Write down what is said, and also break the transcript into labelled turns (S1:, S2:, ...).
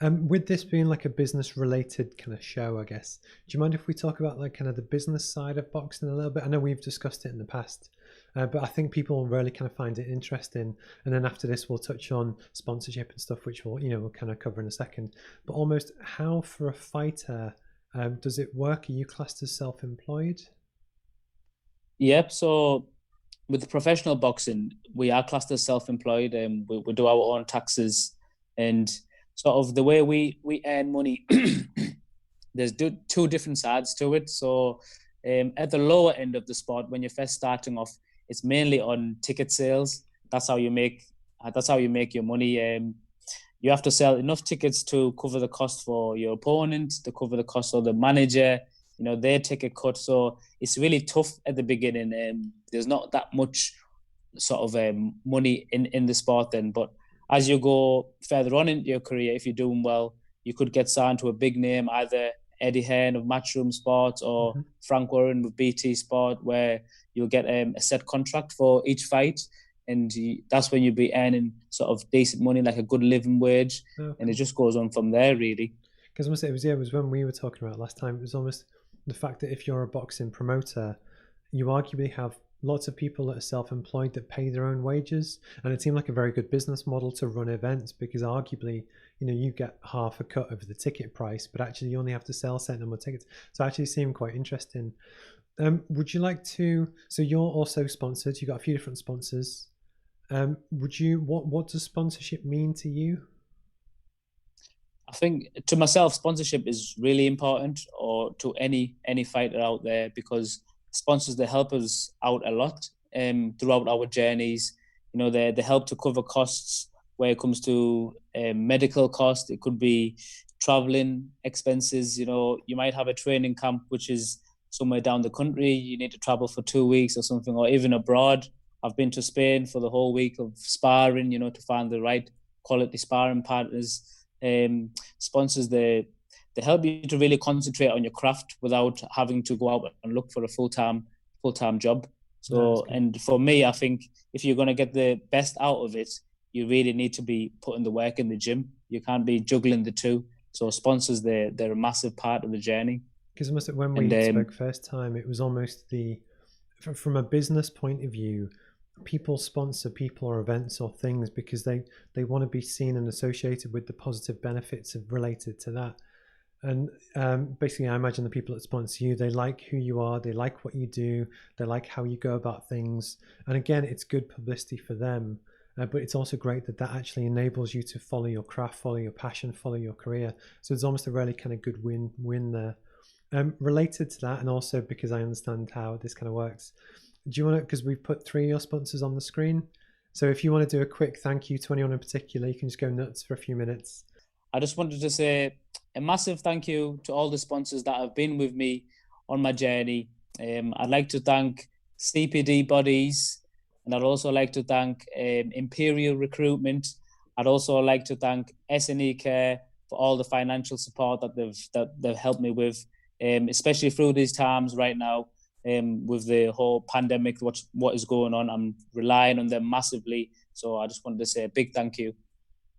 S1: With this being like a business related kind of show, I guess, do you mind if we talk about like kind of the business side of boxing a little bit? I know we've discussed it in the past, but I think people really kind of find it interesting. And then after this, we'll touch on sponsorship and stuff, which we'll kind of cover in a second. But almost how for a fighter does it work? Are you classed as self-employed?
S2: Yep. So with professional boxing, we are classed as self-employed, and we do our own taxes, and sort of the way we earn money. There's two different sides to it. So at the lower end of the sport, when you're first starting off, it's mainly on ticket sales. That's how you make your money. You have to sell enough tickets to cover the cost for your opponent, to cover the cost of the manager. They take a cut. So it's really tough at the beginning. There's not that much sort of money in the sport then. But as you go further on in your career, if you're doing well, you could get signed to a big name, either Eddie Hearn of Matchroom Sports or Frank Warren with BT Sport, where you'll get a set contract for each fight. And that's when you'll be earning sort of decent money, like a good living wage.
S1: Oh,
S2: and it
S1: cool.
S2: just goes on from there, really.
S1: Because it was when we were talking about last time. It was almost the fact that if you're a boxing promoter, you arguably have lots of people that are self-employed that pay their own wages, and it seemed like a very good business model to run events because arguably, you get half a cut of the ticket price, but actually you only have to sell a certain number of tickets. So it actually seemed quite interesting. Would you like to? So you're also sponsored. You've got a few different sponsors. What does sponsorship mean to you?
S2: I think to myself, sponsorship is really important, or to any fighter out there, because sponsors, they help us out a lot throughout our journeys. They help to cover costs where it comes to medical costs. It could be traveling expenses. You might have a training camp which is somewhere down the country. You need to travel for 2 weeks or something, or even abroad. I've been to Spain for the whole week of sparring, to find the right quality sparring partners. Sponsors, they help you to really concentrate on your craft without having to go out and look for a full-time job. So, and for me, I think if you're going to get the best out of it, you really need to be putting the work in the gym. You can't be juggling the two. So sponsors, they're a massive part of the journey.
S1: Because when we spoke first time, it was almost from a business point of view, people sponsor people or events or things because they want to be seen and associated with the positive benefits related to that. And basically, I imagine the people that sponsor you, they like who you are, they like what you do, they like how you go about things. And again, it's good publicity for them, but it's also great that actually enables you to follow your craft, follow your passion, follow your career. So it's almost a really kind of good win there. Related to that, and also because I understand how this kind of works, do you want to, because we've put 3 of your sponsors on the screen, so if you want to do a quick thank you to anyone in particular, you can just go nuts for a few minutes.
S2: I just wanted to say a massive thank you to all the sponsors that have been with me on my journey. I'd like to thank CPD Bodies, and I'd also like to thank Imperial Recruitment. I'd also like to thank S&E Care for all the financial support that they've helped me with, especially through these times right now. With the whole pandemic, what is going on, I'm relying on them massively. So I just wanted to say a big thank you.